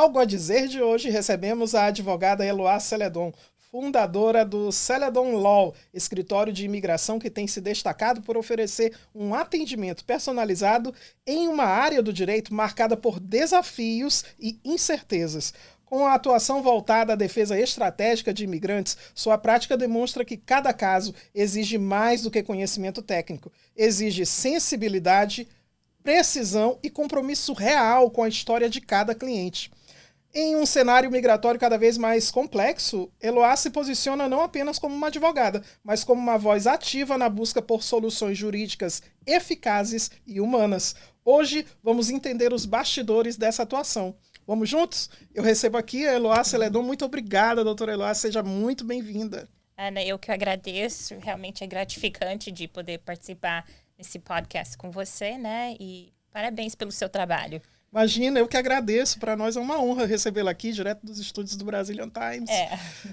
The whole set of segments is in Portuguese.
Algo a Dizer de hoje, recebemos a advogada Eloá Celedon, fundadora do Celedon Law, escritório de imigração que tem se destacado por oferecer um atendimento personalizado em uma área do direito marcada por desafios e incertezas. Com a atuação voltada à defesa estratégica de imigrantes, sua prática demonstra que cada caso exige mais do que conhecimento técnico, exige sensibilidade, precisão e compromisso real com a história de cada cliente. Em um cenário migratório cada vez mais complexo, Eloá se posiciona não apenas como uma advogada, mas como uma voz ativa na busca por soluções jurídicas eficazes e humanas. Hoje, vamos entender os bastidores dessa atuação. Vamos juntos? Eu recebo aqui a Eloá Celedon. Muito obrigada, doutora Eloá. Seja muito bem-vinda. Ana, eu que agradeço. Realmente é gratificante de poder participar desse podcast com você, né? E parabéns pelo seu trabalho. Imagina, eu que agradeço. Para nós é uma honra recebê-la aqui, direto dos estúdios do Brazilian Times.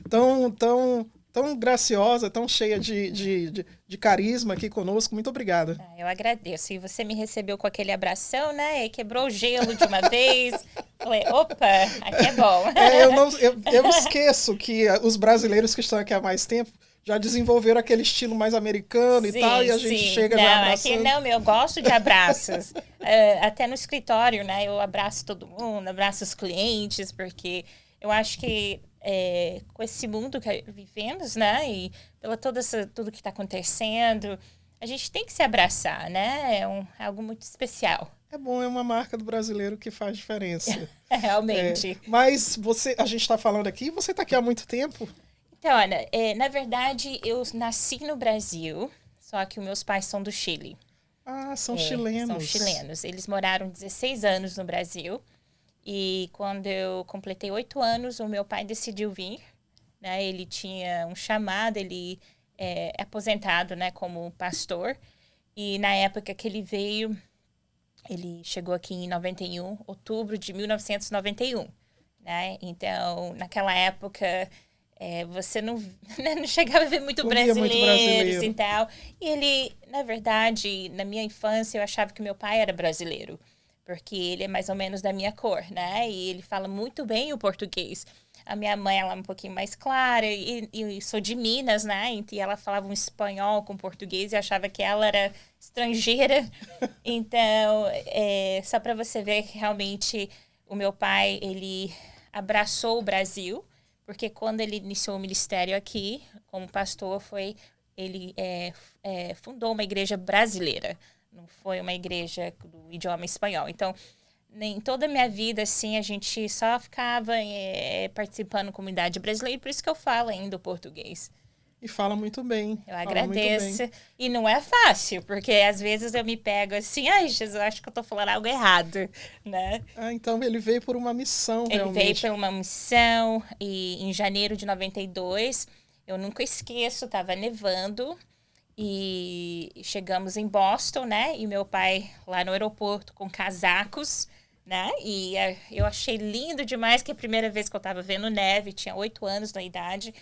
Tão graciosa, tão cheia de carisma aqui conosco. Muito obrigada. Eu agradeço. E você me recebeu com aquele abração, né? E quebrou o gelo de uma vez. Falei, opa, aqui é bom. Eu esqueço que os brasileiros que estão aqui há mais tempo já desenvolveram aquele estilo mais americano e tal, e a gente chega já abraçando. Aqui não, eu gosto de abraços. Até no escritório, né? Eu abraço todo mundo, abraço os clientes, porque eu acho que com esse mundo que vivemos, né? E pela tudo que está acontecendo, a gente tem que se abraçar, né? É algo muito especial. É bom, é uma marca do brasileiro que faz diferença. Realmente. Mas a gente está falando aqui, você está aqui há muito tempo? Então, Ana, na verdade, eu nasci no Brasil, só que os meus pais são do Chile. Ah, são chilenos. São chilenos. Eles moraram 16 anos no Brasil. E quando eu completei 8 anos, o meu pai decidiu vir. Né? Ele tinha um chamado, ele é aposentado, né, como pastor. E na época que ele veio, ele chegou aqui em outubro de 1991. Né? Então, naquela época, você não chegava a ver muito brasileiros e tal. E ele, na verdade, na minha infância, eu achava que meu pai era brasileiro. Porque ele é mais ou menos da minha cor, né? E ele fala muito bem o português. A minha mãe, ela é um pouquinho mais clara, e sou de Minas, né? E ela falava um espanhol com português e achava que ela era estrangeira. Então, só para você ver que realmente o meu pai, ele abraçou o Brasil, porque quando ele iniciou o ministério aqui, como pastor, ele fundou uma igreja brasileira. Não foi uma igreja do idioma espanhol. Então, em toda a minha vida, assim, a gente só ficava participando da comunidade brasileira. Por isso que eu falo ainda o português. E fala muito bem. Eu agradeço. E não é fácil, porque às vezes eu me pego assim, ai, Jesus, eu acho que eu tô falando algo errado, né? Ah, então ele veio por uma missão, realmente. Ele veio por uma missão, e em janeiro de 92, eu nunca esqueço, tava nevando. E chegamos em Boston, né? E meu pai lá no aeroporto com casacos, né? E eu achei lindo demais, que a primeira vez que eu estava vendo neve, tinha 8 anos na idade,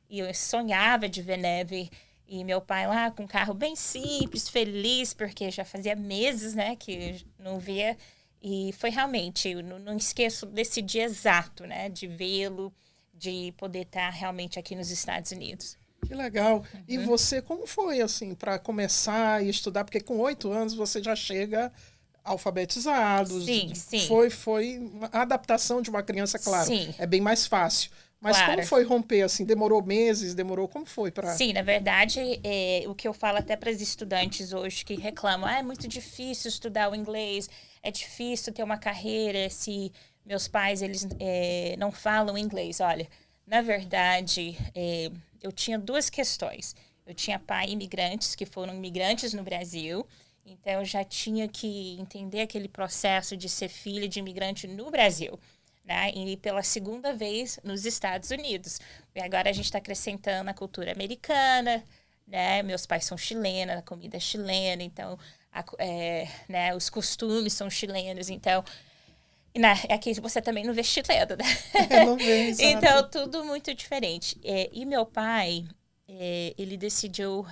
e eu sonhava de ver neve. E meu pai lá com um carro bem simples, feliz, porque já fazia meses, né, que não via. E foi realmente, eu não esqueço desse dia exato, né, de vê-lo, de poder estar realmente aqui nos Estados Unidos. Que legal. Uhum. E você, como foi, assim, para começar e estudar? Porque com 8 anos você já chega alfabetizado. Sim. Foi uma adaptação de uma criança, claro. Sim. É bem mais fácil. Mas claro. Como foi romper, assim? Demorou meses? Como foi para... Sim, na verdade, o que eu falo até para os estudantes hoje que reclamam, é muito difícil estudar o inglês, é difícil ter uma carreira se meus pais, eles não falam inglês. Olha, na verdade... eu tinha 2 questões. Eu tinha pai imigrantes, que foram imigrantes no Brasil. Então, eu já tinha que entender aquele processo de ser filha de imigrante no Brasil. Né? E pela segunda vez nos Estados Unidos. E agora a gente está acrescentando a cultura americana. Né? Meus pais são chilenos, a comida é chilena. Então, né, os costumes são chilenos. Então... aqui você também não vê chileno, né? Não vê, exato. Então, tudo muito diferente. E meu pai, ele decidiu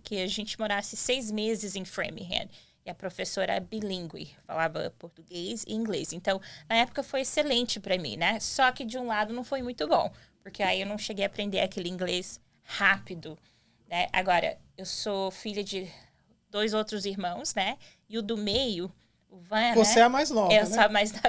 que a gente morasse 6 meses em Framingham. E a professora era bilíngue, falava português e inglês. Então, na época foi excelente para mim, né? Só que de um lado não foi muito bom, porque aí eu não cheguei a aprender aquele inglês rápido, né? Agora, eu sou filha de 2 outros irmãos, né? E o do meio, o Van, Você né? é a mais nova, Eu né? sou a mais nova.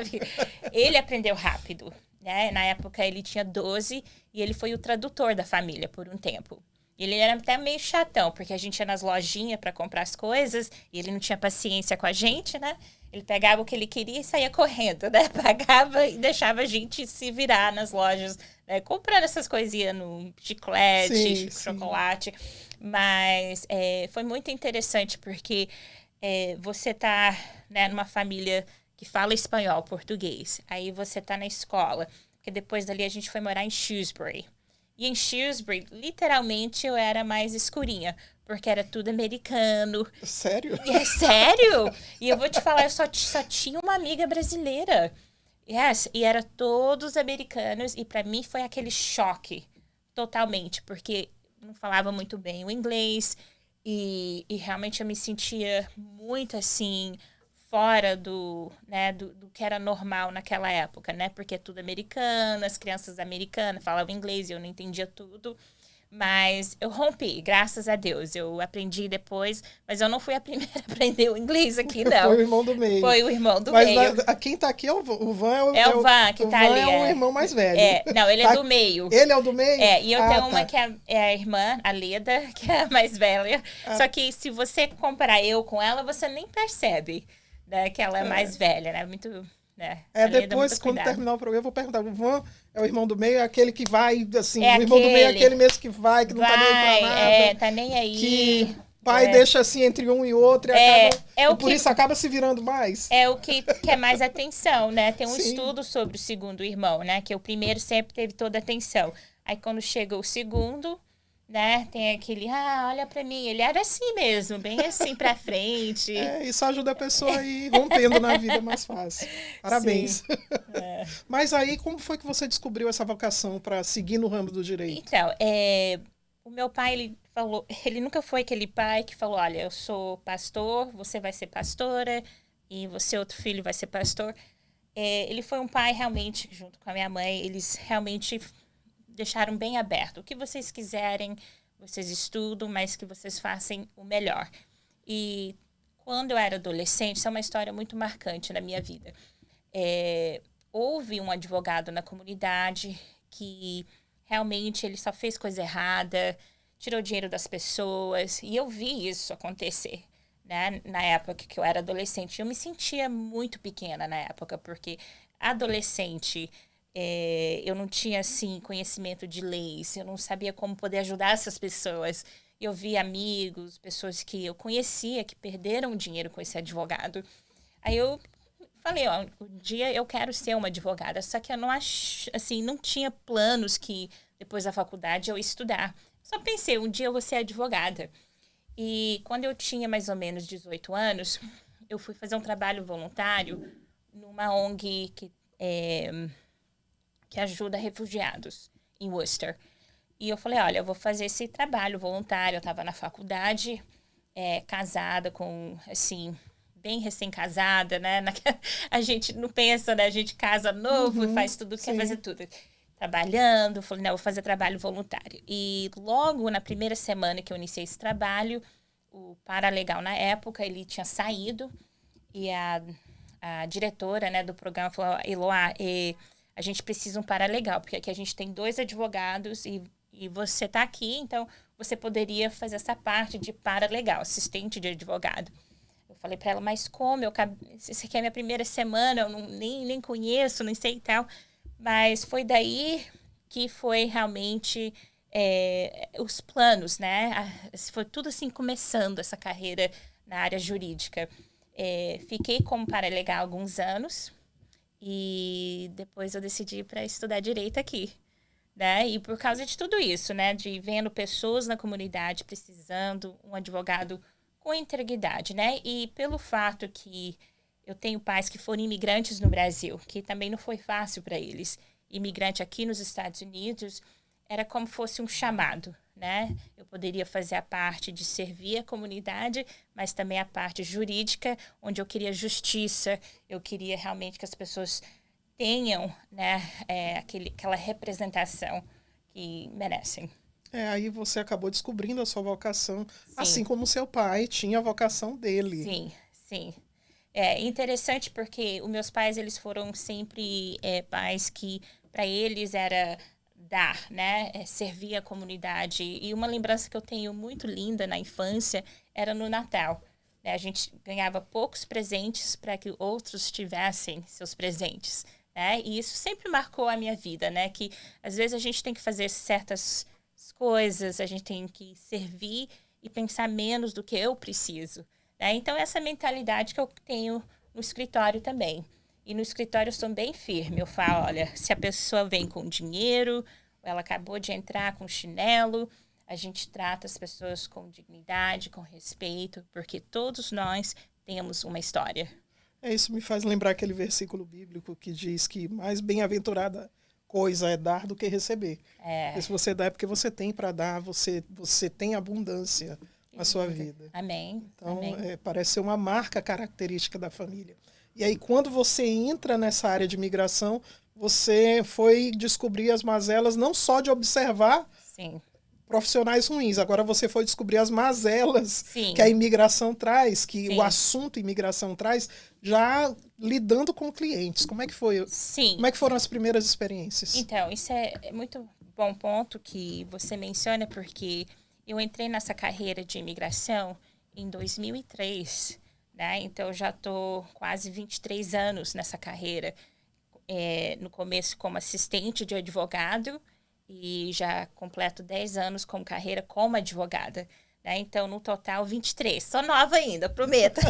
Ele aprendeu rápido, né? Na época ele tinha 12 e ele foi o tradutor da família por um tempo. Ele era até meio chatão, porque a gente ia nas lojinhas para comprar as coisas e ele não tinha paciência com a gente, né? Ele pegava o que ele queria e saía correndo, né? Pagava e deixava a gente se virar nas lojas, né? Comprando essas coisinhas no chiclete, chocolate. Mas foi muito interessante porque você tá, né, numa família que fala espanhol, português. Aí você tá na escola, porque depois dali a gente foi morar em Shrewsbury. E em Shrewsbury, literalmente, eu era mais escurinha, porque era tudo americano. Sério? É sério? E eu vou te falar, eu só tinha uma amiga brasileira. Yes, e era todos americanos, e para mim foi aquele choque, totalmente, porque não falava muito bem o inglês, e realmente eu me sentia muito assim, fora do que era normal naquela época, né? Porque é tudo americano, as crianças americanas falavam inglês e eu não entendia tudo. Mas eu rompi, graças a Deus. Eu aprendi depois, mas eu não fui a primeira a aprender o inglês aqui, não. Foi o irmão do meio. Foi o irmão do meio. Mas quem tá aqui é o Van. É o Van que tá ali. É o irmão mais velho. Não, ele é do meio. Ele é o do meio? E eu tenho uma que é a irmã, a Leda, que é a mais velha. Só que se você comparar eu com ela, você nem percebe, né, que ela é mais velha, né? Muito... depois, quando terminar o programa, eu vou perguntar. O Van é o irmão do meio, é aquele que vai, assim, o irmão do meio é aquele mesmo que vai, que não tá nem aí pra nada. Tá nem aí. Que pai deixa assim entre um e outro e por isso acaba se virando mais. É o que quer mais atenção, né? Tem um estudo sobre o segundo irmão, né? Que o primeiro sempre teve toda a atenção. Aí quando chega o segundo, né? Tem aquele, olha pra mim, ele era assim mesmo, bem assim pra frente. Isso ajuda a pessoa a ir rompendo na vida mais fácil. Parabéns. Mas aí, como foi que você descobriu essa vocação para seguir no ramo do direito? Então, o meu pai, ele nunca foi aquele pai que falou, olha, eu sou pastor, você vai ser pastora, e você, outro filho, vai ser pastor. Ele foi um pai realmente, junto com a minha mãe, eles realmente deixaram bem aberto. O que vocês quiserem, vocês estudam, mas que vocês façam o melhor. E quando eu era adolescente, isso é uma história muito marcante na minha vida. Houve um advogado na comunidade que realmente ele só fez coisa errada, tirou dinheiro das pessoas, e eu vi isso acontecer, né? Na época que eu era adolescente. Eu me sentia muito pequena na época, porque adolescente... eu não tinha, assim, conhecimento de leis, eu não sabia como poder ajudar essas pessoas. Eu vi amigos, pessoas que eu conhecia que perderam dinheiro com esse advogado. Aí eu falei, um dia eu quero ser uma advogada, só que eu não tinha planos que depois da faculdade eu ia estudar. Só pensei, um dia eu vou ser advogada. E quando eu tinha mais ou menos 18 anos, eu fui fazer um trabalho voluntário numa ONG que ajuda refugiados em Worcester. E eu falei, olha, eu vou fazer esse trabalho voluntário. Eu estava na faculdade, casada com, assim, bem recém-casada, né? A gente não pensa, né? A gente casa novo e faz tudo, quer fazer tudo. Trabalhando, falei, não, eu vou fazer trabalho voluntário. E logo na primeira semana que eu iniciei esse trabalho, o paralegal na época, ele tinha saído e a diretora, né, do programa falou, Eloá, a gente precisa de um paralegal, porque aqui a gente tem 2 advogados e você está aqui, então você poderia fazer essa parte de paralegal, assistente de advogado. Eu falei para ela, mas como? Isso aqui é a minha primeira semana, eu nem conheço, nem sei e tal. Mas foi daí que foi realmente os planos, né? Foi tudo assim, começando essa carreira na área jurídica. Fiquei como paralegal alguns anos. E depois eu decidi para estudar direito aqui, né? E por causa de tudo isso, né? De vendo pessoas na comunidade precisando um advogado com integridade, né? E pelo fato que eu tenho pais que foram imigrantes no Brasil, que também não foi fácil para eles. Imigrante aqui nos Estados Unidos era como fosse um chamado, né? Eu poderia fazer a parte de servir a comunidade, mas também a parte jurídica, onde eu queria justiça, eu queria realmente que as pessoas tenham, né, aquela representação que merecem. Aí você acabou descobrindo a sua vocação, Sim. assim como seu pai tinha a vocação dele. Sim, sim. É interessante porque os meus pais, eles foram sempre pais que, para eles, era dar, né? Servir a comunidade. E uma lembrança que eu tenho muito linda na infância era no Natal. Né? A gente ganhava poucos presentes para que outros tivessem seus presentes. Né? E isso sempre marcou a minha vida, né? Que às vezes a gente tem que fazer certas coisas, a gente tem que servir e pensar menos do que eu preciso. Né? Então, essa mentalidade que eu tenho no escritório também. E no escritório eu sou bem firme. Eu falo, olha, se a pessoa vem com dinheiro, ou ela acabou de entrar com chinelo, a gente trata as pessoas com dignidade, com respeito, porque todos nós temos uma história. Isso me faz lembrar aquele versículo bíblico que diz que mais bem-aventurada coisa é dar do que receber. Porque se você dá é porque você tem para dar, você tem abundância na sua vida. Amém. Então, Amém. parece ser uma marca característica da família. E aí, quando você entra nessa área de migração, você foi descobrir as mazelas não só de observar Sim. profissionais ruins, agora você foi descobrir as mazelas Sim. que a imigração traz, que Sim. o assunto imigração traz, já lidando com clientes. Como é que foi? Sim. Como é que foram as primeiras experiências? Então, isso é muito bom ponto que você menciona, porque eu entrei nessa carreira de imigração em 2003, né? Então, eu já estou quase 23 anos nessa carreira. No começo como assistente de advogado e já completo 10 anos como carreira como advogada. Né? Então, no total, 23. Sou nova ainda, prometo.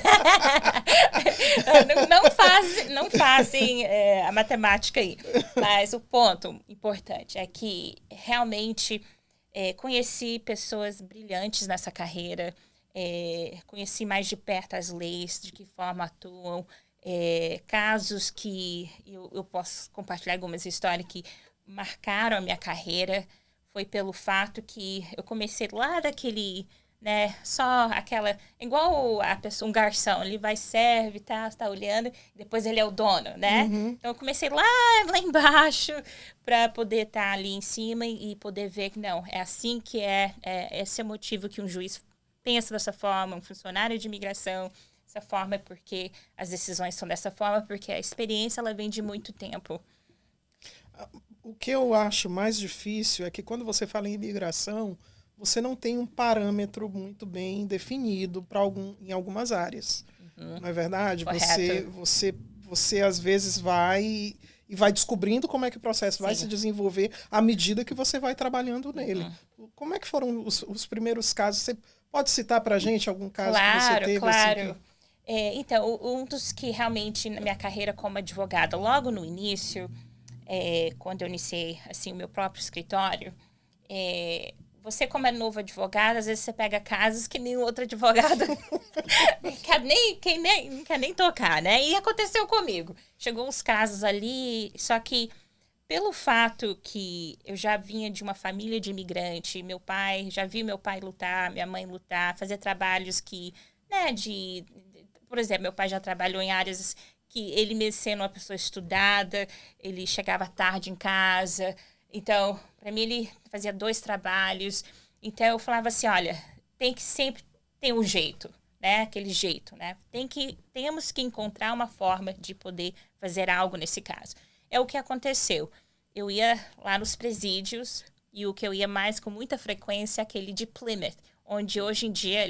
não fazem a matemática aí. Mas o ponto importante é que realmente conheci pessoas brilhantes nessa carreira, conheci mais de perto as leis, de que forma atuam, casos que eu posso compartilhar algumas histórias que marcaram a minha carreira. Foi pelo fato que eu comecei lá daquele, né, só aquela, igual a pessoa, um garçom, ele vai, serve, tá olhando, depois ele é o dono, né? Uhum. Então eu comecei lá embaixo para poder estar ali em cima e poder ver que não, é assim que esse é o motivo que um juiz pensa dessa forma, um funcionário de imigração dessa forma, é porque as decisões são dessa forma, porque a experiência ela vem de muito tempo. O que eu acho mais difícil é que quando você fala em imigração, você não tem um parâmetro muito bem definido em algumas áreas. Uhum. Não é verdade? Correto. Você às vezes vai e vai descobrindo como é que o processo vai se desenvolver à medida que você vai trabalhando nele. Como é que foram os primeiros casos? Você pode citar para a gente algum caso que você teve? Claro. Assim, Então, um dos que realmente na minha carreira como advogada, logo no início, quando eu iniciei assim, o meu próprio escritório, você como é novo advogado, às vezes você pega casos que nenhum outro advogado não quer nem tocar, né? E aconteceu comigo. Chegou uns casos ali, só que pelo fato que eu já vinha de uma família de imigrante, já vi meu pai lutar, minha mãe lutar, fazer trabalhos que, né, por exemplo, meu pai já trabalhou em áreas que ele mesmo sendo uma pessoa estudada, ele chegava tarde em casa. Então, para mim, ele fazia 2 trabalhos. Então, eu falava assim, olha, tem que sempre ter um jeito, né? Aquele jeito, né? Temos que encontrar uma forma de poder fazer algo nesse caso. É o que aconteceu. Eu ia lá nos presídios e o que eu ia mais com muita frequência é aquele de Plymouth, onde hoje em dia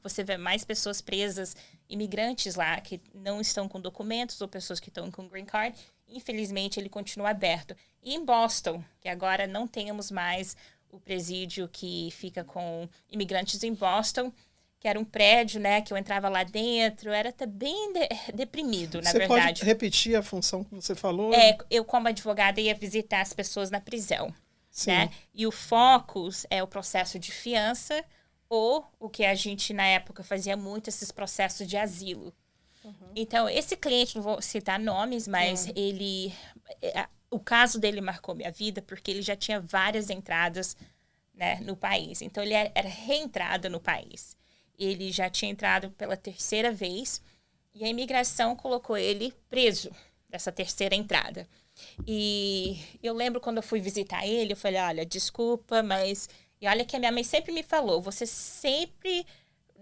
você vê mais pessoas presas, imigrantes lá que não estão com documentos ou pessoas que estão com green card. Infelizmente, ele continua aberto. E em Boston, que agora não temos mais o presídio que fica com imigrantes em Boston, que era um prédio, né, que eu entrava lá dentro, era até bem deprimido, na verdade. Você pode repetir a função que você falou? Eu, como advogada, ia visitar as pessoas na prisão. Sim. Né? E o foco é o processo de fiança ou o que a gente, na época, fazia muito, esses processos de asilo. Uhum. Então, esse cliente, não vou citar nomes, mas o caso dele marcou minha vida porque ele já tinha várias entradas né, no país. Então, ele era reentrada no país. Ele já tinha entrado pela 3ª vez e a imigração colocou ele preso dessa 3ª entrada. E eu lembro quando eu fui visitar ele, eu falei, olha, desculpa, mas... E olha que a minha mãe sempre me falou, você sempre...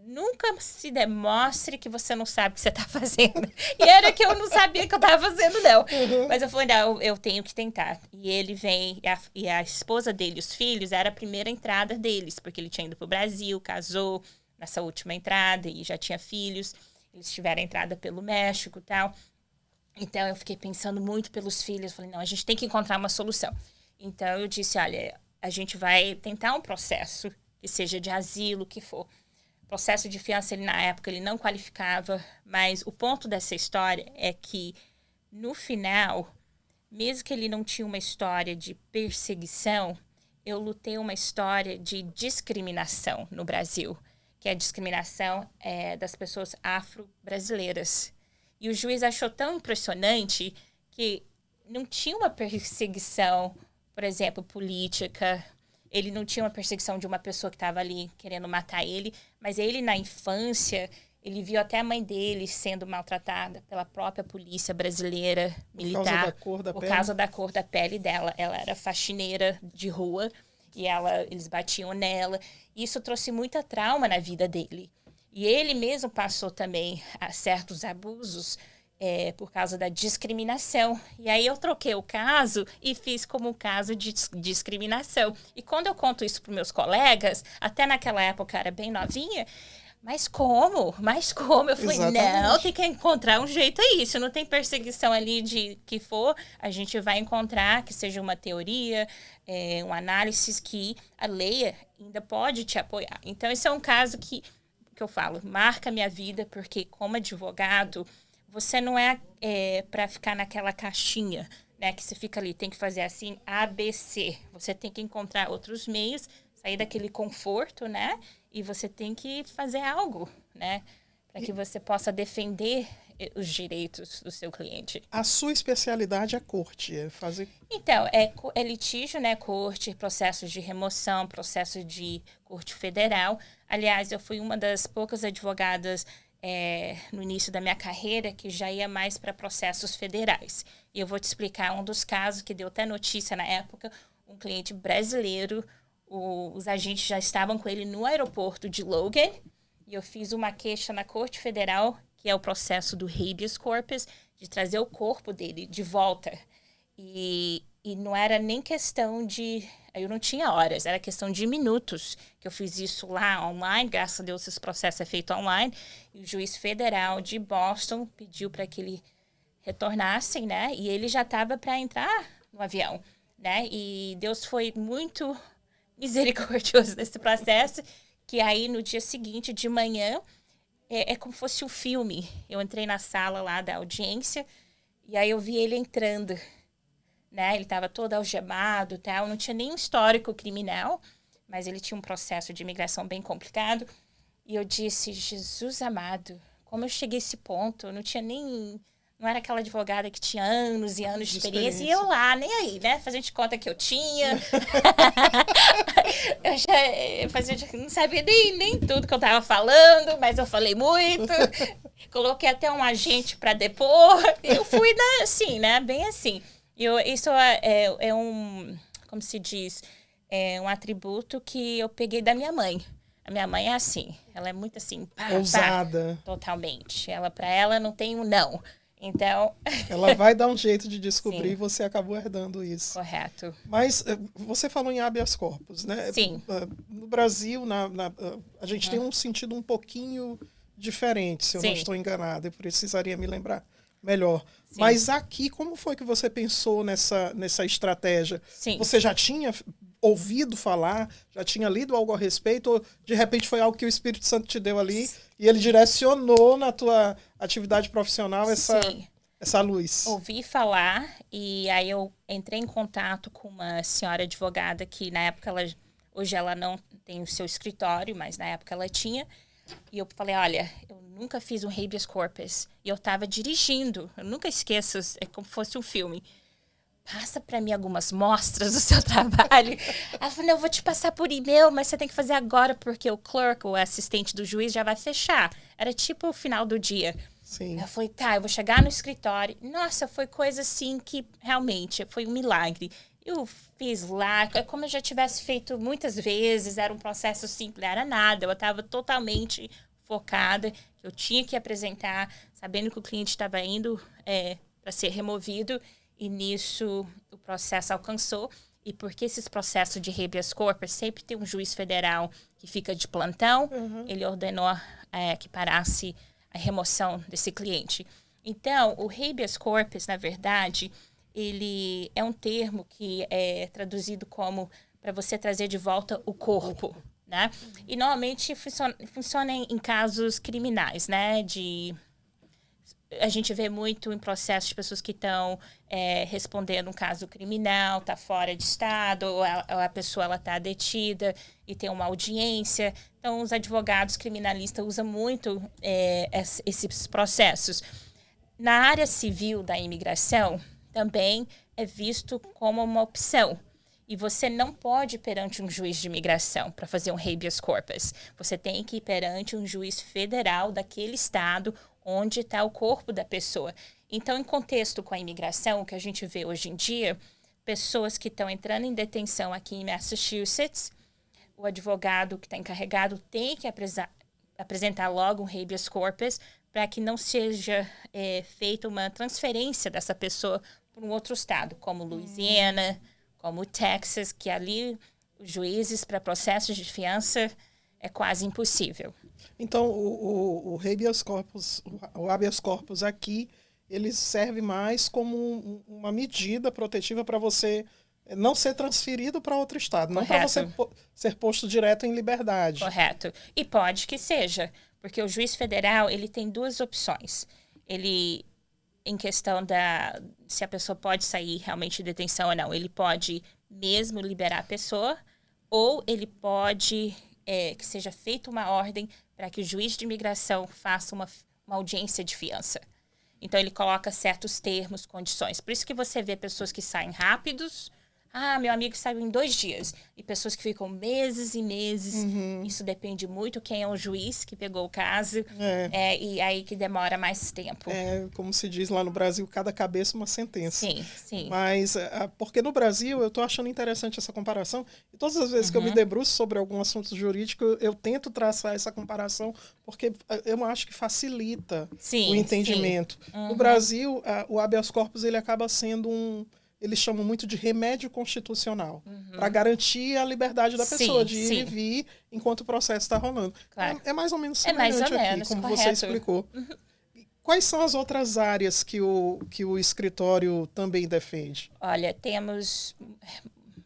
Nunca se demonstre que você não sabe o que você está fazendo. E era que eu não sabia que eu estava fazendo, não. Uhum. Mas eu falei, não, eu tenho que tentar. E ele vem, e a esposa dele, os filhos, era a primeira entrada deles, porque ele tinha ido para o Brasil, casou nessa última entrada e já tinha filhos. Eles tiveram entrada pelo México e tal. Então, eu fiquei pensando muito pelos filhos. Falei, não, a gente tem que encontrar uma solução. Então, eu disse, olha, a gente vai tentar um processo que seja de asilo, que for. Processo de fiança, ele, na época, ele não qualificava, mas o ponto dessa história é que, no final, mesmo que ele não tinha uma história de perseguição, eu lutei uma história de discriminação no Brasil, que é a discriminação das pessoas afro-brasileiras. E o juiz achou tão impressionante que não tinha uma perseguição, por exemplo, política. Ele não tinha uma perseguição de uma pessoa que estava ali querendo matar ele, mas ele, na infância, ele viu até a mãe dele sendo maltratada pela própria polícia brasileira, militar, por causa da cor da pele dela. Ela era faxineira de rua e eles batiam nela. Isso trouxe muita trauma na vida dele. E ele mesmo passou também a certos abusos por causa da discriminação. E aí eu troquei o caso e fiz como um caso de discriminação. E quando eu conto isso para os meus colegas, até naquela época eu era bem novinha, mas como? Eu falei, exatamente. Não, tem que encontrar um jeito aí. Se não tem perseguição ali de que for, a gente vai encontrar que seja uma teoria, uma análise que a lei ainda pode te apoiar. Então, esse é um caso que eu falo, marca minha vida, porque como advogado, você não é para ficar naquela caixinha, né, que você fica ali, tem que fazer assim, ABC. Você tem que encontrar outros meios, sair daquele conforto, né, e você tem que fazer algo, né, para que você possa defender os direitos do seu cliente. A sua especialidade é corte, é fazer... Então, é litígio, né, corte, processos de remoção, processo de corte federal. Aliás, eu fui uma das poucas advogadas no início da minha carreira que já ia mais para processos federais. E eu vou te explicar um dos casos que deu até notícia na época, um cliente brasileiro, os agentes já estavam com ele no aeroporto de Logan, e eu fiz uma queixa na Corte Federal, que é o processo do habeas corpus, de trazer o corpo dele de volta. E não era nem questão de... Eu não tinha horas, era questão de minutos que eu fiz isso lá online. Graças a Deus, esse processo é feito online. E o juiz federal de Boston pediu para que ele retornasse, né? E ele já estava para entrar no avião, né? E Deus foi muito misericordioso nesse processo, que aí no dia seguinte, de manhã, é como se fosse um filme. Eu entrei na sala lá da audiência e aí eu vi ele entrando, né? Ele estava todo algemado, tal, não tinha nenhum histórico criminal, mas ele tinha um processo de imigração bem complicado. E eu disse, Jesus amado, como eu cheguei a esse ponto, eu não tinha nem... Não era aquela advogada que tinha anos e anos de experiência. E eu lá, nem aí, né? Fazendo de conta que eu tinha. Eu já não sabia nem tudo que eu tava falando, mas eu falei muito. Coloquei até um agente para depor. Eu fui assim, né? Bem assim. Isso é um, como se diz, um atributo que eu peguei da minha mãe. A minha mãe é assim. Ela é muito assim. Ousada. Totalmente. Para ela não tem um não. Então... Ela vai dar um jeito de descobrir e você acabou herdando isso. Correto. Mas você falou em habeas corpus, né? Sim. No Brasil, a gente tem um sentido um pouquinho diferente, se eu não estou enganado. Eu precisaria me lembrar melhor. Sim. Mas aqui, como foi que você pensou nessa estratégia? Sim. Você já tinha ouvido falar, já tinha lido algo a respeito, ou de repente foi algo que o Espírito Santo te deu ali e ele direcionou na tua atividade profissional essa luz? Ouvi falar e aí eu entrei em contato com uma senhora advogada que na época, hoje ela não tem o seu escritório, mas na época ela tinha. E eu falei, olha, eu nunca fiz um habeas corpus. E eu estava dirigindo, eu nunca esqueço, é como se fosse um filme. passa para mim algumas mostras do seu trabalho. Ela falou, não, eu vou te passar por e-mail, mas você tem que fazer agora, porque o clerk, o assistente do juiz, já vai fechar. Era tipo o final do dia. Sim. Eu falei, tá, eu vou chegar no escritório. Nossa, foi coisa assim que realmente foi um milagre. Eu fiz lá, como eu já tivesse feito muitas vezes, era um processo simples, era nada. Eu estava totalmente focada, eu tinha que apresentar, sabendo que o cliente estava indo para ser removido, e nisso o processo alcançou. E porque esses processos de habeas corpus sempre tem um juiz federal que fica de plantão, ele ordenou que parasse a remoção desse cliente. Então, o habeas corpus, na verdade, ele é um termo que é traduzido como para você trazer de volta o corpo, né? E normalmente funciona em casos criminais, né? A gente vê muito em processos de pessoas que estão respondendo um caso criminal, está fora de estado, ou a pessoa está detida e tem uma audiência. Então, os advogados criminalistas usam muito esses processos. Na área civil da imigração, também é visto como uma opção. E você não pode ir perante um juiz de imigração para fazer um habeas corpus. Você tem que ir perante um juiz federal daquele estado onde está o corpo da pessoa. Então, em contexto com a imigração, o que a gente vê hoje em dia, pessoas que estão entrando em detenção aqui em Massachusetts, o advogado que está encarregado tem que apresentar logo um habeas corpus para que não seja feita uma transferência dessa pessoa para um outro estado, como Louisiana, como Texas, que ali os juízes para processos de fiança é quase impossível. Então, o habeas corpus aqui, ele serve mais como uma medida protetiva para você não ser transferido para outro estado, não para você ser posto direto em liberdade. Correto. E pode que seja, porque o juiz federal ele tem duas opções. Ele, em questão se a pessoa pode sair realmente de detenção ou não, ele pode mesmo liberar a pessoa, ou ele pode que seja feita uma ordem para que o juiz de imigração faça uma audiência de fiança. Então, ele coloca certos termos, condições. Por isso que você vê pessoas que saem rápidos. Ah, meu amigo saiu em 2 dias. E pessoas que ficam meses e meses. Isso depende muito quem é o juiz que pegou o caso. E aí que demora mais tempo. Como se diz lá no Brasil, cada cabeça uma sentença. Sim, sim. Mas, porque no Brasil, eu estou achando interessante essa comparação. E todas as vezes que eu me debruço sobre algum assunto jurídico, eu tento traçar essa comparação, porque eu acho que facilita o entendimento. No Brasil, o habeas corpus ele acaba sendo eles chamam muito de remédio constitucional, para garantir a liberdade da pessoa de ir e vir enquanto o processo está rolando. Claro. É mais ou menos semelhante aqui, como correto. você explicou. Quais são as outras áreas que o escritório também defende? Olha, temos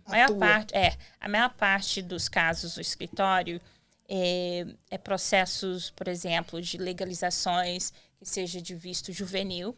a maior parte dos casos do escritório é processos, por exemplo, de legalizações que seja de visto juvenil,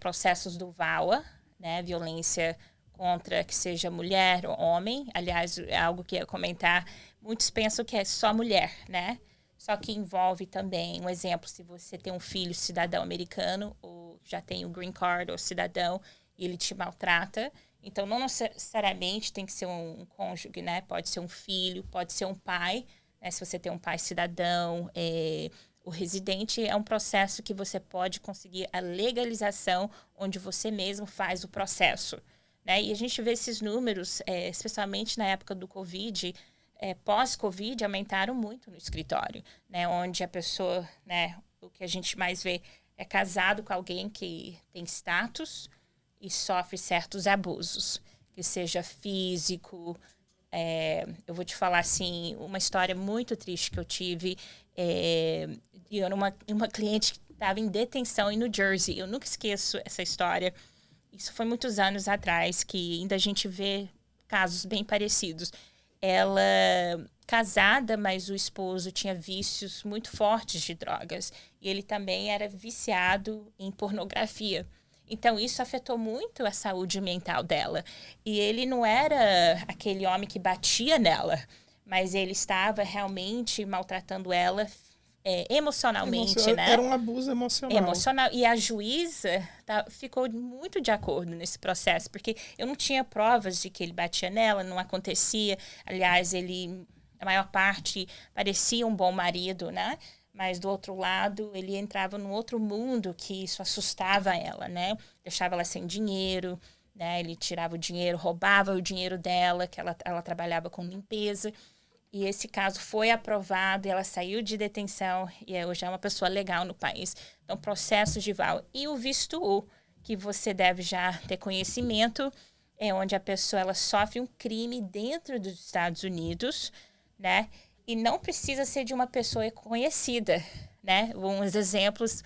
processos do VAWA, né, violência contra que seja mulher ou homem. Aliás, é algo que eu ia comentar. Muitos pensam que é só mulher, né? Só que envolve também, um exemplo, se você tem um filho cidadão americano ou já tem o green card ou cidadão e ele te maltrata. Então, não necessariamente tem que ser um cônjuge, né? Pode ser um filho, pode ser um pai, né? Se você tem um pai cidadão, o residente é um processo que você pode conseguir a legalização onde você mesmo faz o processo, né? E a gente vê esses números, especialmente na época do Covid, pós-Covid, aumentaram muito no escritório, né? Onde a pessoa, né, o que a gente mais vê é casado com alguém que tem status e sofre certos abusos, que seja físico. Eu vou te falar, assim, uma história muito triste que eu tive. Eu era uma cliente que estava em detenção em New Jersey. Eu nunca esqueço essa história. Isso foi muitos anos atrás, que ainda a gente vê casos bem parecidos. Ela casada, mas o esposo tinha vícios muito fortes de drogas. E ele também era viciado em pornografia. Então, isso afetou muito a saúde mental dela. E ele não era aquele homem que batia nela, mas ele estava realmente maltratando ela emocionalmente, né? Era um abuso emocional. Emocional. E a juíza ficou muito de acordo nesse processo, porque eu não tinha provas de que ele batia nela, não acontecia. Aliás, ele, a maior parte, parecia um bom marido, né? Mas, do outro lado, ele entrava num outro mundo que isso assustava ela, né? Deixava ela sem dinheiro, né? Ele tirava o dinheiro, roubava o dinheiro dela, que ela trabalhava com limpeza. E esse caso foi aprovado e ela saiu de detenção e hoje é uma pessoa legal no país. Então, processo de VAL. E o visto U, que você deve já ter conhecimento, é onde a pessoa ela sofre um crime dentro dos Estados Unidos, né? E não precisa ser de uma pessoa conhecida, né? Uns exemplos,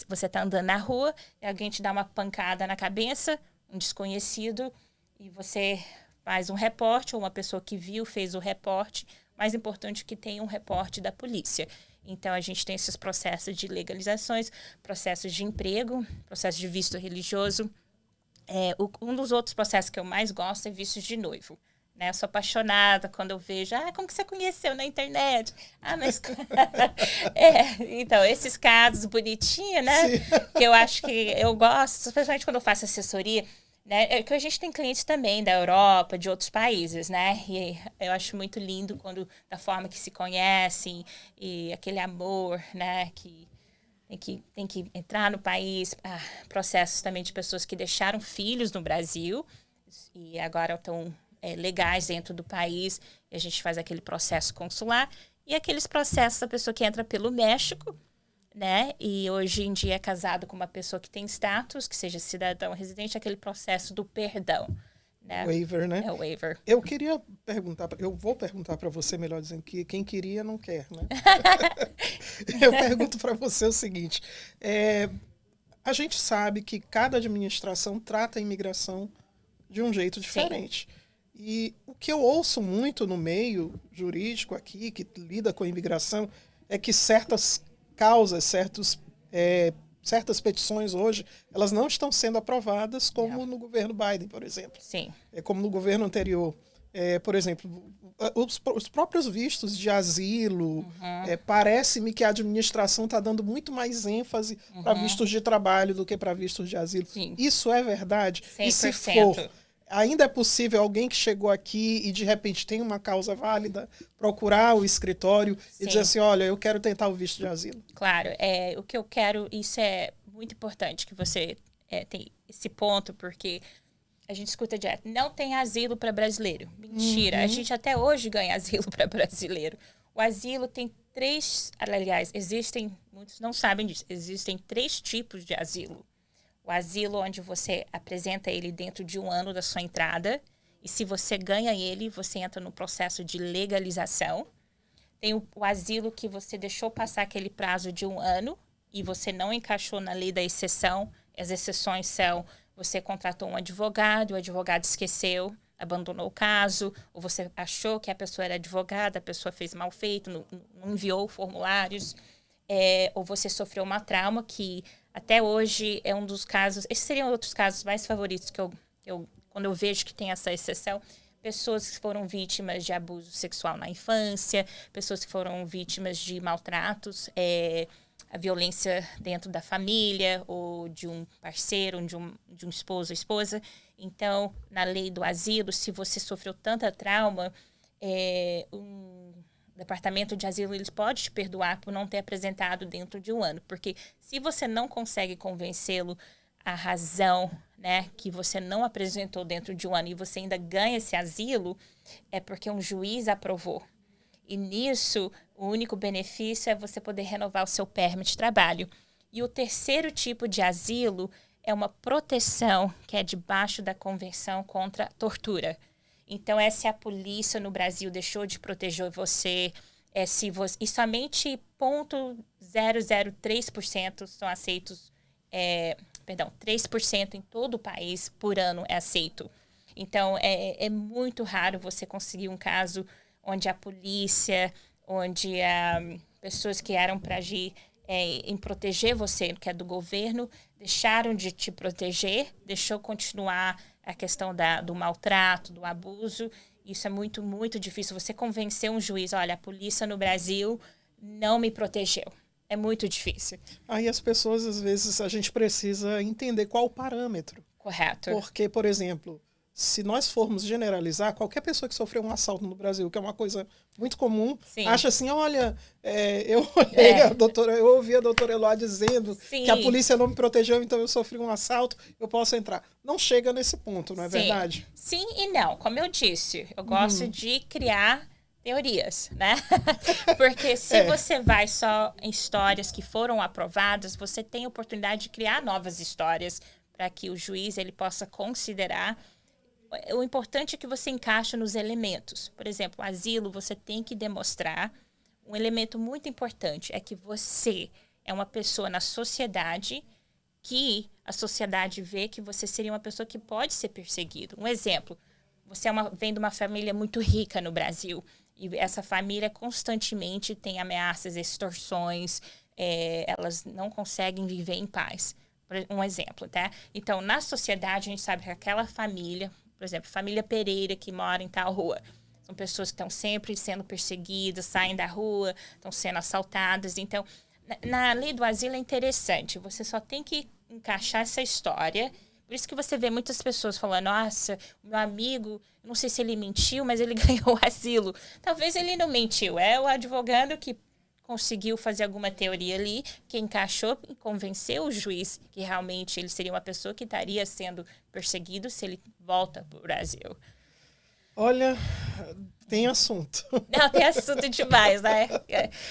você está andando na rua e alguém te dá uma pancada na cabeça, um desconhecido, e você faz um reporte, ou uma pessoa que viu fez o reporte. Mais importante que tenha um reporte da polícia. Então, a gente tem esses processos de legalizações, processos de emprego, processo de visto religioso. Um dos outros processos que eu mais gosto é visto de noivo. Né? Eu sou apaixonada quando eu vejo, como que você conheceu na internet? Mas... Então, esses casos bonitinhos, né? Sim. Que eu acho que eu gosto, especialmente quando eu faço assessoria, né? Que a gente tem clientes também da Europa, de outros países, né? E eu acho muito lindo quando, da forma que se conhecem e aquele amor, né? Que tem que entrar no país. Processos também de pessoas que deixaram filhos no Brasil e agora estão legais dentro do país. E a gente faz aquele processo consular. E aqueles processos da pessoa que entra pelo México, né? E hoje em dia é casado com uma pessoa que tem status, que seja cidadão residente, aquele processo do perdão. Né? Waiver, né? É o waiver. Eu queria perguntar, eu vou perguntar para você, melhor dizendo, que quem queria não quer, né? Eu pergunto para você o seguinte, a gente sabe que cada administração trata a imigração de um jeito diferente. Sim. E o que eu ouço muito no meio jurídico aqui, que lida com a imigração, é que certas causas, certas petições hoje, elas não estão sendo aprovadas como no governo Biden, por exemplo. Sim. Como no governo anterior. Por exemplo, os próprios vistos de asilo, parece-me que a administração está dando muito mais ênfase para vistos de trabalho do que para vistos de asilo. Sim. Isso é verdade? 100%. E se for, ainda é possível alguém que chegou aqui e de repente tem uma causa válida procurar o escritório e dizer assim, olha, eu quero tentar o visto de asilo? Claro, o que eu quero, isso é muito importante que você tem esse ponto, porque a gente escuta direto, não tem asilo para brasileiro. Mentira, a gente até hoje ganha asilo para brasileiro. O asilo tem muitos não sabem disso, existem 3 tipos de asilo. O asilo onde você apresenta ele dentro de 1 ano da sua entrada. E se você ganha ele, você entra no processo de legalização. Tem o asilo que você deixou passar aquele prazo de 1 ano e você não encaixou na lei da exceção. As exceções são, você contratou um advogado, o advogado esqueceu, abandonou o caso, ou você achou que a pessoa era advogada, a pessoa fez mal feito, não enviou formulários, ou você sofreu uma trauma que... Até hoje é um dos casos, esses seriam outros casos mais favoritos que quando eu vejo que tem essa exceção, pessoas que foram vítimas de abuso sexual na infância, pessoas que foram vítimas de maltratos, a violência dentro da família, ou de um parceiro, de um esposo ou esposa. Então, na lei do asilo, se você sofreu tanta trauma, Departamento de Asilo, eles podem te perdoar por não ter apresentado dentro de 1 ano. Porque se você não consegue convencê-lo a razão, né, que você não apresentou dentro de 1 ano e você ainda ganha esse asilo, é porque um juiz aprovou. E nisso, o único benefício é você poder renovar o seu permit de trabalho. E o 3º tipo de asilo é uma proteção que é debaixo da Convenção contra a Tortura. Então, se a polícia no Brasil deixou de proteger você, e somente 0,003% são aceitos, 3% em todo o país por ano é aceito. Então, é muito raro você conseguir um caso onde a polícia, onde pessoas que eram para agir em proteger você, que é do governo, deixaram de te proteger, deixou continuar a questão do maltrato, do abuso. Isso é muito, muito difícil. Você convencer um juiz, olha, a polícia no Brasil não me protegeu. É muito difícil. Aí as pessoas, às vezes, a gente precisa entender qual o parâmetro. Correto. Porque, por exemplo, se nós formos generalizar, qualquer pessoa que sofreu um assalto no Brasil, que é uma coisa muito comum, Sim. acha assim, olha, eu ouvi a doutora Eloá dizendo Sim. que a polícia não me protegeu, então eu sofri um assalto, eu posso entrar. Não chega nesse ponto, não é Sim. verdade? Sim e não. Como eu disse, eu gosto de criar teorias, né? Porque se você vai só em histórias que foram aprovadas, você tem a oportunidade de criar novas histórias para que o juiz ele possa considerar. O importante é que você encaixe nos elementos. Por exemplo, asilo, você tem que demonstrar um elemento muito importante, é que você é uma pessoa na sociedade que a sociedade vê que você seria uma pessoa que pode ser perseguido. Um exemplo, você vem de uma família muito rica no Brasil e essa família constantemente tem ameaças, extorsões, elas não conseguem viver em paz. Um exemplo, tá? Então, na sociedade, a gente sabe que aquela família, por exemplo, família Pereira, que mora em tal rua, são pessoas que estão sempre sendo perseguidas, saem da rua, estão sendo assaltadas. Então, na lei do asilo é interessante, você só tem que encaixar essa história. Por isso que você vê muitas pessoas falando, nossa, o meu amigo, não sei se ele mentiu, mas ele ganhou asilo. Talvez ele não mentiu, é o advogado que conseguiu fazer alguma teoria ali, que encaixou e convenceu o juiz que realmente ele seria uma pessoa que estaria sendo perseguido se ele volta para o Brasil. Olha, tem assunto. Não, tem assunto demais, né?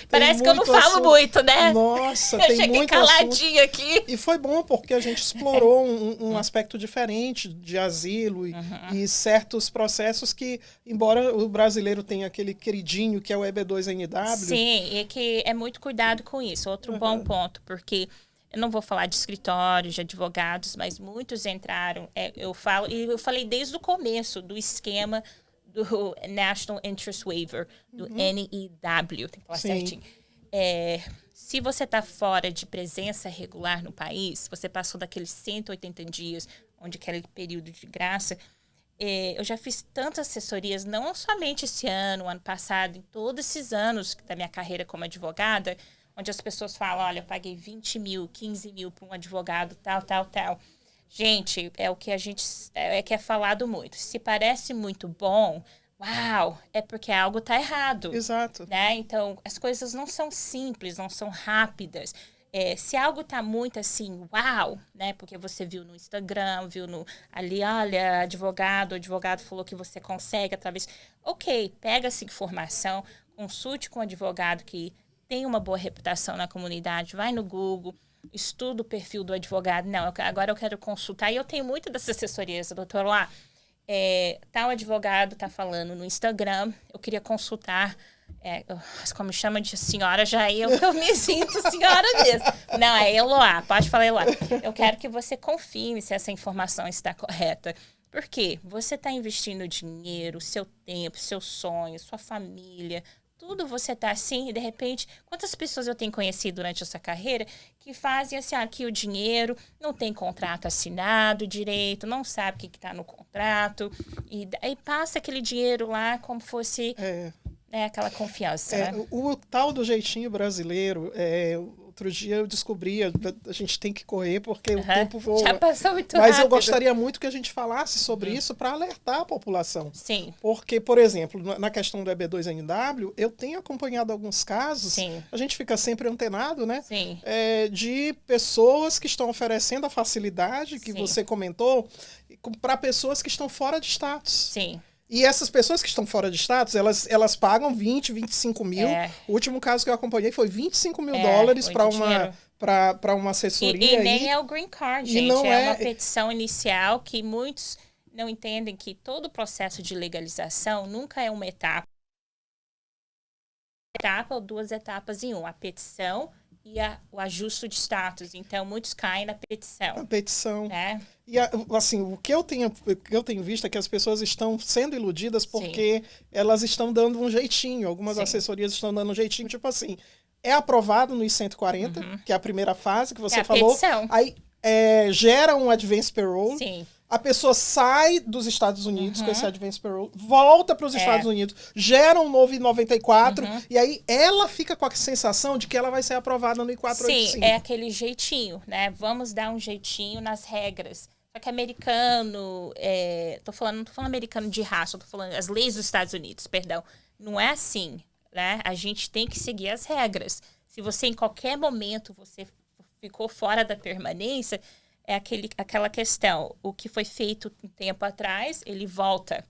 Parece que eu não falo muito, né? Nossa, eu tem muito assunto. caladinha aqui. E foi bom porque a gente explorou um aspecto diferente de asilo e certos processos que, embora o brasileiro tenha aquele queridinho que é o EB2NW... Sim, e que é muito cuidado com isso. Outro bom ponto, porque... Eu não vou falar de escritórios, de advogados, mas muitos entraram. Eu falei desde o começo do esquema do National Interest Waiver, do NIW, tem que falar certinho. Se você está fora de presença regular no país, você passou daqueles 180 dias, onde aquele período de graça, eu já fiz tantas assessorias, não somente esse ano passado, em todos esses anos da minha carreira como advogada, onde as pessoas falam, olha, eu paguei 20 mil, 15 mil para um advogado, tal. Gente, é o que a gente que é falado muito. Se parece muito bom, uau, é porque algo está errado. Exato. Né? Então, as coisas não são simples, não são rápidas. Se algo está muito assim, uau, né? Porque você viu no Instagram, ali, olha, o advogado falou que você consegue através... Ok, pega essa informação, consulte com um advogado que tem uma boa reputação na comunidade, vai no Google, estuda o perfil do advogado. Não, agora eu quero consultar. E eu tenho muitas dessas assessorias, doutor lá. Tal advogado está falando no Instagram, eu queria consultar. Como chama de senhora, já eu me sinto senhora mesmo. Não, é Eloá, pode falar Eloá. Eu quero que você confirme se essa informação está correta. Por quê? Você está investindo dinheiro, seu tempo, seu sonho, sua família... Tudo você tá assim, e de repente, quantas pessoas eu tenho conhecido durante essa carreira que fazem assim, aqui o dinheiro, não tem contrato assinado direito, não sabe o que está no contrato, e aí passa aquele dinheiro lá como fosse aquela confiança. Né? O tal do jeitinho brasileiro, outro dia eu descobri, a gente tem que correr porque o tempo voa. Já passou muito Mas rápido. Eu gostaria muito que a gente falasse sobre isso para alertar a população. Sim. Porque, por exemplo, na questão do EB2NW, eu tenho acompanhado alguns casos, Sim. A gente fica sempre antenado, né? Sim. De pessoas que estão oferecendo a facilidade que você comentou para pessoas que estão fora de status. Sim. E essas pessoas que estão fora de status, elas pagam 20, 25 mil. O último caso que eu acompanhei foi 25 mil dólares para uma assessoria. E nem é o green card, gente. Não é uma petição inicial que muitos não entendem que todo o processo de legalização nunca é uma etapa ou duas etapas em uma. A petição e o ajuste de status. Então, muitos caem na petição. A petição. Né? E, assim, o que eu tenho visto é que as pessoas estão sendo iludidas porque elas estão dando um jeitinho. Algumas assessorias estão dando um jeitinho, tipo assim, é aprovado no I-140, que é a primeira fase que você falou. Petição. Aí gera um advance parole. Sim. A pessoa sai dos Estados Unidos com esse advance parole, volta para os Estados Unidos, gera um novo I-94, e aí ela fica com a sensação de que ela vai ser aprovada no I-485. Sim, é aquele jeitinho, né? Vamos dar um jeitinho nas regras. Só que americano, não tô falando americano de raça, eu tô falando as leis dos Estados Unidos, perdão. Não é assim, né? A gente tem que seguir as regras. Se você, em qualquer momento, você ficou fora da permanência, é aquela questão, o que foi feito um tempo atrás, ele volta,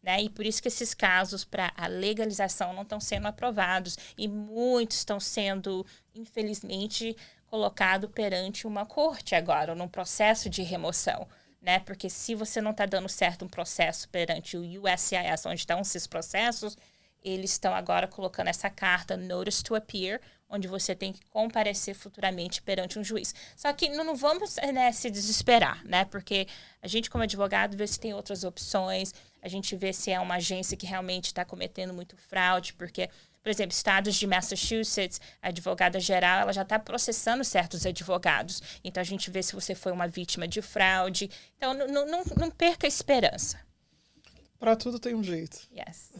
né? E por isso que esses casos para a legalização não estão sendo aprovados e muitos estão sendo, infelizmente, colocados perante uma corte agora, num processo de remoção, né? Porque se você não está dando certo um processo perante o USCIS, onde estão esses processos, eles estão agora colocando essa carta, Notice to Appear, onde você tem que comparecer futuramente perante um juiz. Só que não vamos, né, se desesperar, né? Porque a gente, como advogado, vê se tem outras opções, a gente vê se é uma agência que realmente está cometendo muito fraude, porque, por exemplo, estados de Massachusetts, a advogada geral, ela já está processando certos advogados. Então, a gente vê se você foi uma vítima de fraude. Então, não perca a esperança. Para tudo tem um jeito. Yes.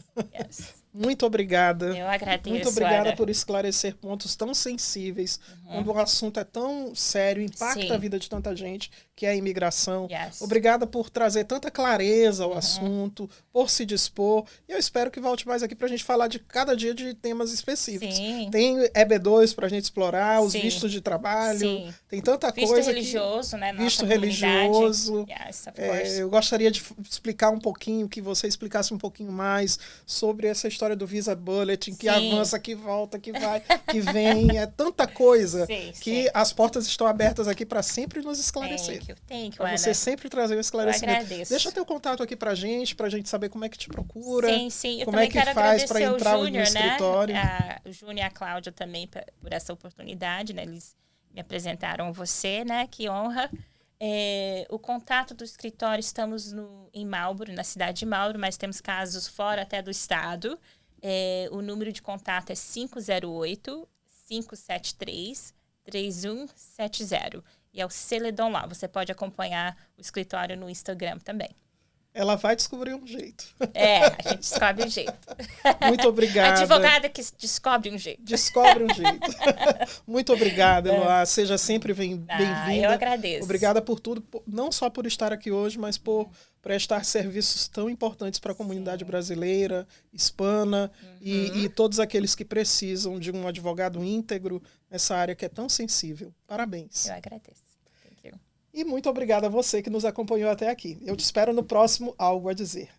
Muito obrigada. Eu agradeço. Muito obrigada Ana, por esclarecer pontos tão sensíveis, quando o assunto é tão sério, impacta a vida de tanta gente, que é a imigração. Yes. Obrigada por trazer tanta clareza ao assunto, por se dispor. E eu espero que volte mais aqui para a gente falar de cada dia de temas específicos. Sim. Tem EB2 para a gente explorar, os Sim. vistos de trabalho. Sim. Tem tanta Visto coisa. religioso, né? Visto religioso. Yes, of course. Eu gostaria de explicar um pouquinho, que você explicasse um pouquinho mais sobre essa história do Visa Bulletin, que avança, que volta, que vai, que vem. É tanta coisa que as portas estão abertas aqui para sempre nos esclarecer. Thank you, para você sempre trazer o esclarecimento. Eu agradeço. Deixa teu contato aqui pra gente saber como é que te procura. Sim. Eu como também é que quero faz para agradecer entrar o Júnior, no escritório. O Júnior e a Cláudia também por essa oportunidade, né? Eles me apresentaram você, né? Que honra. O contato do escritório, estamos em Marlboro, na cidade de Marlboro, mas temos casos fora até do estado. O número de contato é 508-573-3170. E é o Celedon lá. Você pode acompanhar o escritório no Instagram também. Ela vai descobrir um jeito. A gente descobre um jeito. Muito obrigada. Advogada que descobre um jeito. Descobre um jeito. Muito obrigada, Eloá. Seja sempre bem-vinda. Eu agradeço. Obrigada por tudo, não só por estar aqui hoje, mas por prestar serviços tão importantes para a comunidade brasileira, hispana e todos aqueles que precisam de um advogado íntegro nessa área que é tão sensível. Parabéns. Eu agradeço. Thank you. E muito obrigada a você que nos acompanhou até aqui. Eu te espero no próximo Algo a Dizer.